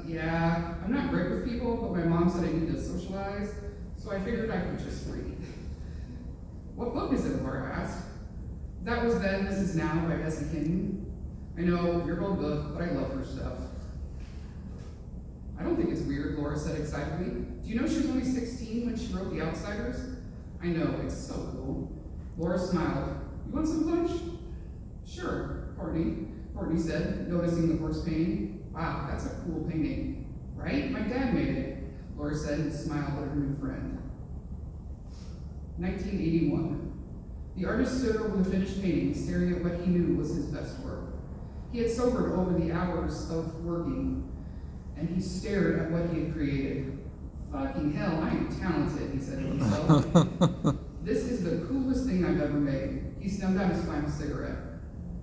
Yeah, I'm not great with people, but my mom said I need to socialize, so I figured I could just read." "What book is it?" Laura asked. "That Was Then, This Is Now" by Essie Hinton. "I know, weird old book, but I love her stuff." "I don't think it's weird," Laura said excitedly. "Do you know she was only 16 when she wrote The Outsiders?" "I know, it's so cool." Laura smiled. "You want some punch?" "Sure, Courtney said, noticing the horse painting. "Wow, that's a cool painting. Right? My dad made it," Laura said and smiled at her new friend. 1981. The artist stood over the finished painting, staring at what he knew was his best work. He had sobered over the hours of working, and he stared at what he had created. "Fucking hell, I am talented," he said to himself. "This is the coolest thing I've ever made." He snubbed out his final cigarette.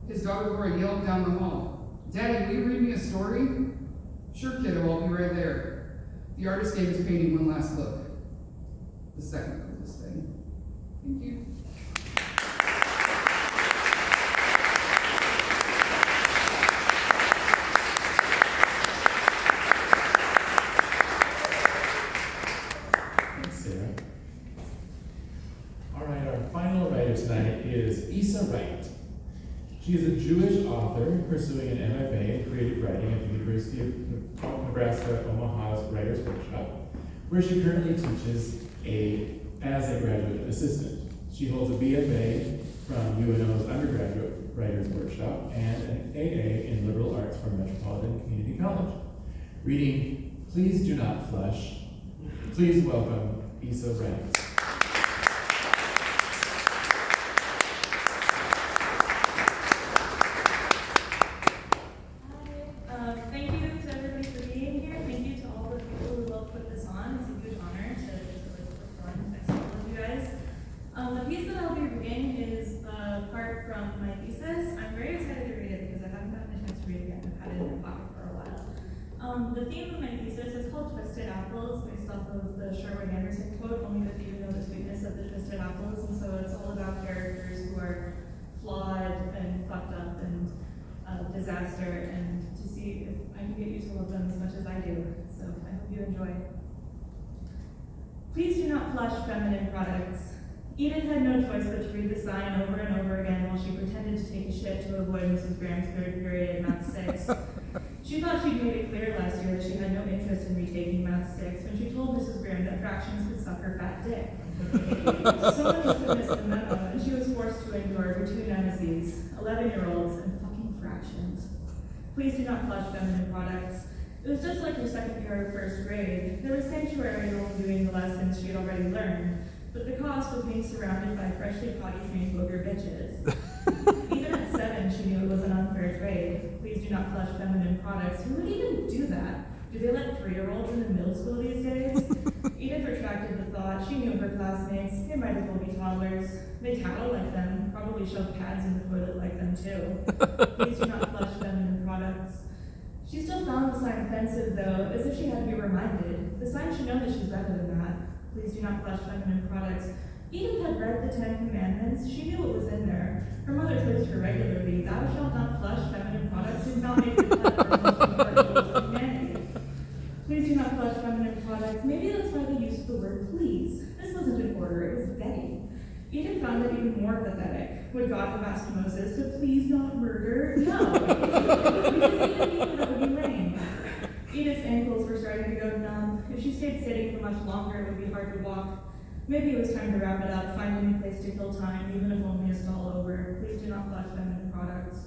His daughter Laura yelled down the hall, "Daddy, will you read me a story?" "Sure, kiddo, I'll be right there." The artist gave his painting one last look. The second coolest thing. Thank you. Thanks, Sarah. All right, our final writer tonight is Wright. She is a Jewish author pursuing an MFA in creative writing at the University of Nebraska, Omaha's Writers Workshop, where she currently teaches as a graduate assistant. She holds a BFA from UNO's Undergraduate Writers Workshop and an AA in Liberal Arts from Metropolitan Community College. Reading Please Do Not Flush. Please welcome Wright. Thank you to everybody for being here. Thank you to all the people who helped put this on. It's a huge honor to perform next to all of you guys. The piece that I'll be reading is part from my thesis. I'm very excited to read it because I haven't gotten a chance to read it yet. I've had it in my pocket for a while. The theme of my thesis is called Twisted Apples, based off of the Sherwood Anderson quote, "Only the few know the sweetness of the twisted apples." And so it's all about characters who are flawed and fucked up and disaster, and to see if I can get you to love them as much as I do. So I hope you enjoy. Please do not flush feminine products. Edith had no choice but to read the sign over and over again while she pretended to take a shit to avoid Mrs. Graham's third period in Math 6. She thought she'd made it clear last year that she had no interest in retaking Math 6 when she told Mrs. Graham that fractions could suck her fat dick. Someone must have missed the memo, and she was forced to endure her two nemesis, 11-year-olds and fucking fractions. Please do not flush feminine products. It was just like her second year of first grade. There was sanctuary in only doing the lessons she had already learned, but the cost was being surrounded by freshly potty-trained booger bitches. Even at 7, she knew it was an unfair trade. Please do not flush feminine products. Who would even do that? Do they let 3-year-olds in the middle school these days? Edith retracted the thought. She knew her classmates. They might as well be toddlers. They tattle like them, probably shove pads in the toilet like them too. Please do not flush feminine products. She still found the sign offensive, though, as if she had to be reminded. The sign should know that she's better than that. Please do not flush feminine products. Edith had read the 10 Commandments. She knew what was in there. Her mother quizzed her regularly. Thou shalt not flush feminine products and not make the cut for the most important rules of humanity. Please do not flush feminine products. Maybe that's why they used the word please. This wasn't an order, it was begging. Edith found it even more pathetic. Would God have asked Moses to please not murder? No. Because Edith knew that would be lame. Edith's ankles were starting to go numb. If she stayed sitting for much longer, it would be hard to walk. Maybe it was time to wrap it up, find a new place to kill time, even if only a stall over. Please do not flush feminine products.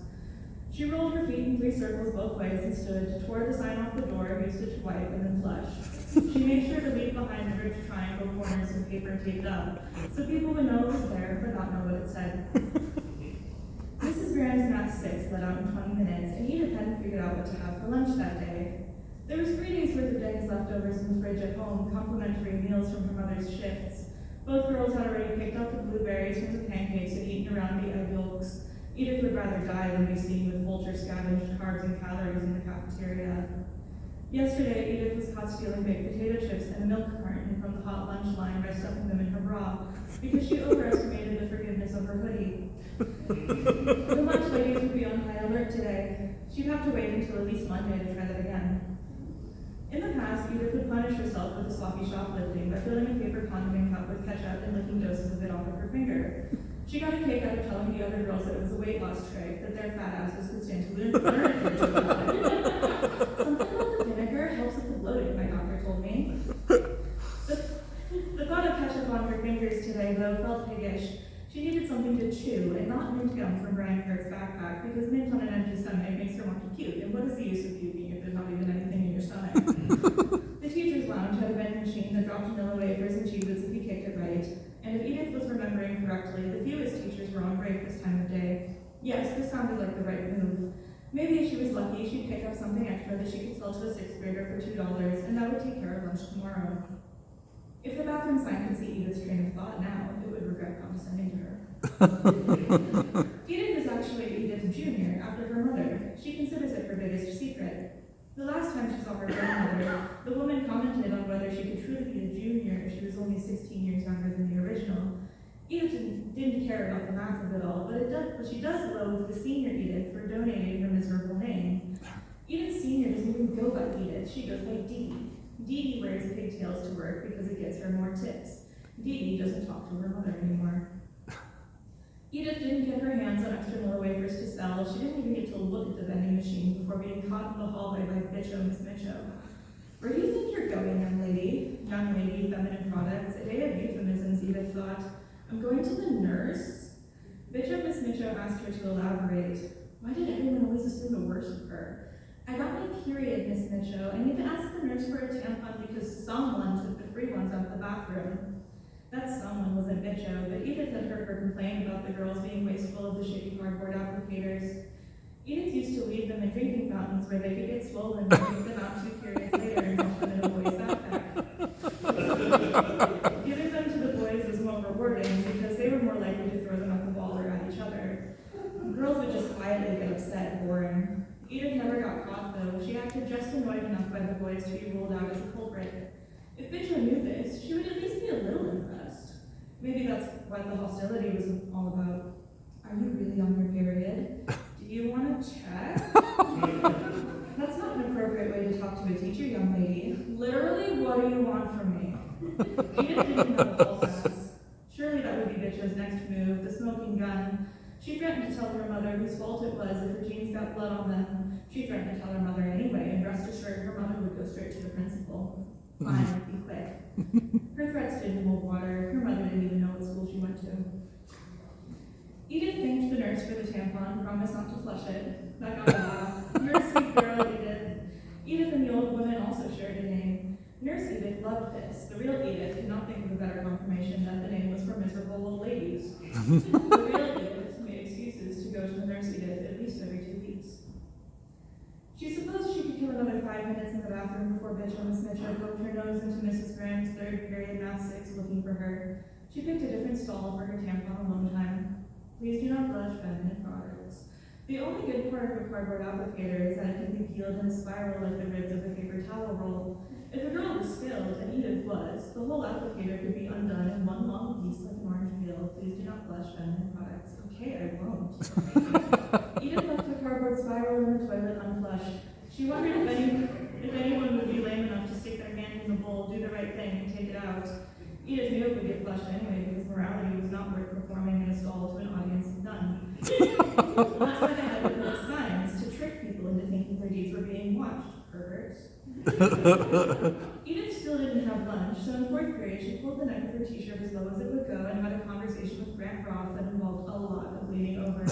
She rolled her feet in 3 circles both ways and stood, tore the sign off the door, used it to wipe, and then flushed. She made sure to leave behind the ripped triangle corners and paper taped up, so people would know it was there, but not know what it said. Mrs. Graham's Math 6 let out in 20 minutes, and Edith hadn't figured out what to have for lunch that day. There was 3 days' worth of Denny's leftovers in the fridge at home, complimentary meals from her mother's shifts. Both girls had already picked out the blueberries from the pancakes and eaten around the egg yolks. Edith would rather die than be seen with vulture-scavenged carbs and calories in the cafeteria. Yesterday, Edith was caught stealing baked potato chips and a milk carton from the hot lunch line by stuffing them in her bra because she overestimated the forgiveness of her hoodie. The lunch ladies would be on high alert today. She'd have to wait until at least Monday to try that again. In the past, Edith would punish herself for the sloppy shoplifting by filling a paper condiment cup with ketchup and licking doses of it off of her finger. She got a kick out of telling the other girls that it was a weight loss trick, that their fat asses could stand to learn it. Something about the vinegar helps with the bloating, my doctor told me. The thought of ketchup on her fingers today, though, felt piggish. She needed something to chew, and not mint gum from Brian Kirk's backpack, because mint on an empty stomach makes her want to puke, and what is the use of puking if there's not even anything in your stomach? The teacher's lounge had a vending machine that dropped vanilla wafers and Cheez-Its if you kicked it right, and if Edith was remembering correctly, the fewest teachers were on break this time of day. Yes, this sounded like the right move. Maybe if she was lucky, she'd pick up something extra that she could sell to a sixth grader for $2, and that would take care of lunch tomorrow. If the bathroom sign could see Edith's train of thought now, it would regret condescending to her. Edith is actually Edith Jr., after her mother. She considers it her biggest secret. The last time she saw her grandmother, the woman commented on whether she could truly be a junior if she was only 16 years younger than the original. Edith didn't care about the math of it all, but she does loathe the senior Edith for donating her miserable name. Edith Senior doesn't even go by Edith, she goes by Dee Dee. Dee Dee wears pigtails to work because it gets her more tips. Dee Dee doesn't talk to her mother anymore. Edith didn't get her hands on extra Miller wafers to sell. She didn't even get to look at the vending machine before being caught in the hallway by Bitcho Miss Mitcho. Where do you think you're going, young lady? Young lady, feminine products, a day of euphemisms, Edith thought. I'm going to the nurse? Bitcho Miss Mitcho asked her to elaborate. Why did everyone always assume the worst of her? I got my period, Miss Mitcho. I need to ask the nurse for a tampon because someone took the free ones out of the bathroom. That someone wasn't Bitcho, but Edith had heard her complain about the girls being wasteful of the shitty cardboard applicators. Edith used to leave them in drinking fountains where they could get swollen and take them out 2 periods later and dump them in a boy's backpack. Giving them to the boys was more rewarding because they were more likely to throw them at the wall or at each other. Girls would just quietly get upset and boring. Edith never got caught, though. She acted just annoyed enough by the boys to be ruled out as a culprit. If Bitcho knew this, she would at least be a little impressed. Maybe that's what the hostility was all about. Are you really on your period? Do you want to check? That's not an appropriate way to talk to a teacher, young lady. Literally, what do you want from me? Edith didn't have a full pass. Surely that would be Bitcho's next move, the smoking gun. She threatened to tell her mother whose fault it was if her jeans got blood on them. She threatened to tell her mother anyway, and rest assured her mother would go straight to the principal. Fine, be quick. Her threats didn't hold water. Her mother didn't even know what school she went to. Edith thanked the nurse for the tampon, promised not to flush it. That got a laugh. You're a sweet girl, Edith. Edith and the old woman also shared a name. Nurse Edith loved this. The real Edith could not think of a better confirmation that the name was for miserable old ladies. The real Edith made excuses to go to the nurse Edith at least every 2 weeks. She supposed she could kill another 5 minutes in the bathroom before Bitcho Miss Mitcho poked her nose into Mrs. Graham's 3rd period math 6 looking for her. She picked a different stall for her tampon alone time. Please do not blush, feminine products. The only good part of a cardboard applicator is that it can be peeled in a spiral like the ribs of a paper towel roll. If a girl was skilled, and Edith was, the whole applicator could be undone in one long piece like an orange peel. Please do not blush, feminine products. Okay, I won't. Edith left the cardboard spiral in the toilet unflushed. She wondered if anyone would be lame enough to stick their hand in the bowl, do the right thing, and take it out. Edith knew it would get flushed anyway because morality was not worth performing in a stall to an audience of none. That's why they had to put up signs to trick people into thinking their deeds were being watched. Perverts. Edith still didn't have lunch, so in 4th period she pulled the neck of her t-shirt as low as it would go and had a conversation with Bancroft that involved a lot of leaning over.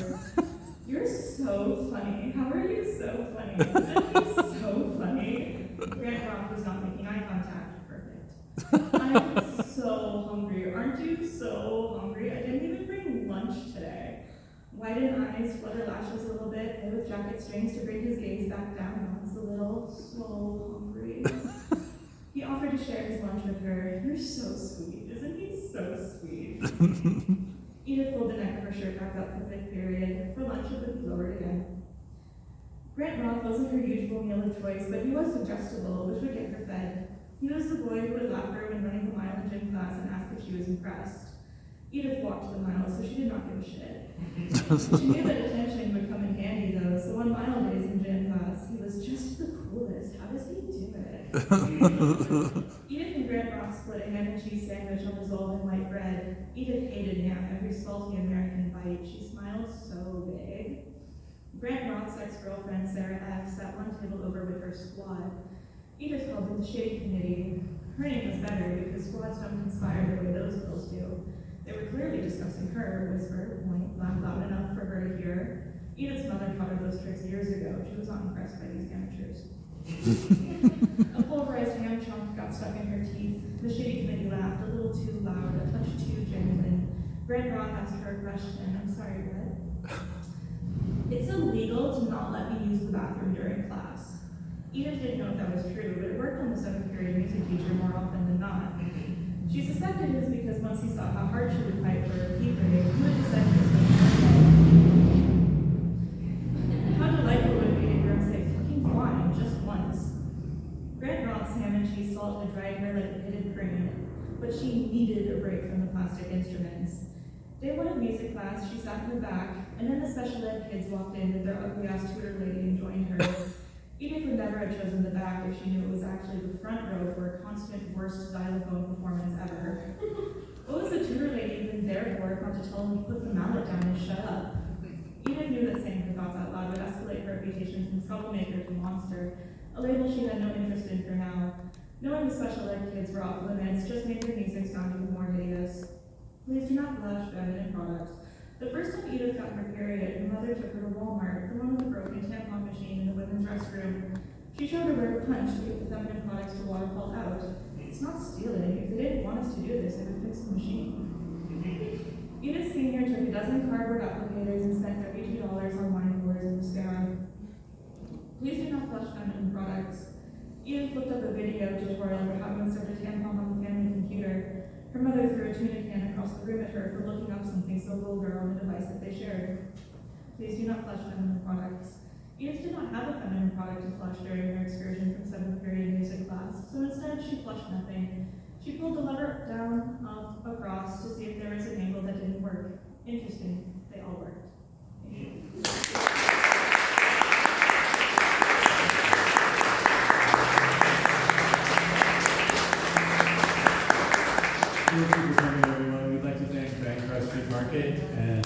You're so funny. How are you so funny? Isn't he so funny? Bancroft was not making eye contact. Perfect. I'm so hungry. Aren't you so hungry? I didn't even bring lunch today. Widened eyes, flutter lashes a little bit, and with jacket strings to bring his gaze back down once a little. So hungry. He offered to share his lunch with her. You're so sweet. Isn't he so sweet? Edith pulled the neck of her shirt back up for fifth period. For lunch, it would be lowered again. Grant Roth wasn't her usual meal of choice, but he was suggestible, which would get her fed. He was the boy who would laugh her when running the mile in gym class and ask if she was impressed. Edith walked the mile, so she did not give a shit. She knew that attention would come in handy, though, so on mile days in gym class, he was just the coolest. How does he do it? Edith and Grant Roth split a ham and cheese sandwich on dissolving white bread. Edith hated ham, every salty American bite. She smiled so big. Grant Roth's ex-girlfriend, Sarah F., sat one table over with her squad. Edith called them the Shade Committee. Her name was better because squads don't conspire the way those girls do. They were clearly discussing her, whisper, point, laugh loud enough for her to hear. Edith's mother taught her those tricks years ago. She was not impressed by these amateurs. A pulverized ham chunk got stuck in her teeth. The Shady Committee laughed, a little too loud, a touch too genuine. Grant Roth asked her a question. I'm sorry, what? It's illegal to not let me use the bathroom during class. Edith didn't know if that was true, but it worked on the 7th period music teacher more often than not. She suspected it was because once he saw how hard she would fight for a repeat grade, he would decide to switch her. How delightful would it be to hear him say, fucking fine, just once. Grant Roth's ham and cheese salt had dried her like a pitted crane, but she needed a break from the plastic instruments. Day one of music class, she sat in the back, and then the special ed kids walked in with their ugly-ass tutor lady and joined her. Edith would never have chosen the back if she knew it was actually the front row for a constant worst xylophone performance ever. What was the tutor lady even there for, not to tell him to put the mallet down and shut up? Edith knew that saying her thoughts out loud would escalate her reputation from troublemaker to monster, a label she had no interest in for now. Knowing the special ed kids were off limits just made their music sound even more hideous. Please do not blush, feminine products. The first time Edith got her period, her mother took her to Walmart, the one with the broken tampon machine in the women's restroom. She showed her where to punch to get the feminine products to waterfall out. It's not stealing. If they didn't want us to do this, they would fix the machine. Edith Sr. took a dozen cardboard applicators and spent $32 on wine coolers and mascara. Please do not flush feminine products. Edith looked up a video tutorial for how to insert a tampon on the family computer. Her mother threw a tuna can across the room at her for looking up something so vulgar on the device that they shared. Please do not flush feminine products. Edith did not have a feminine product to flush during her excursion from 7th period music class, so instead she flushed nothing. She pulled the lever down, up, across to see if there was an angle that didn't work. Interesting, they all worked. Thank you for coming, everyone. We'd like to thank Bancroft Street Market and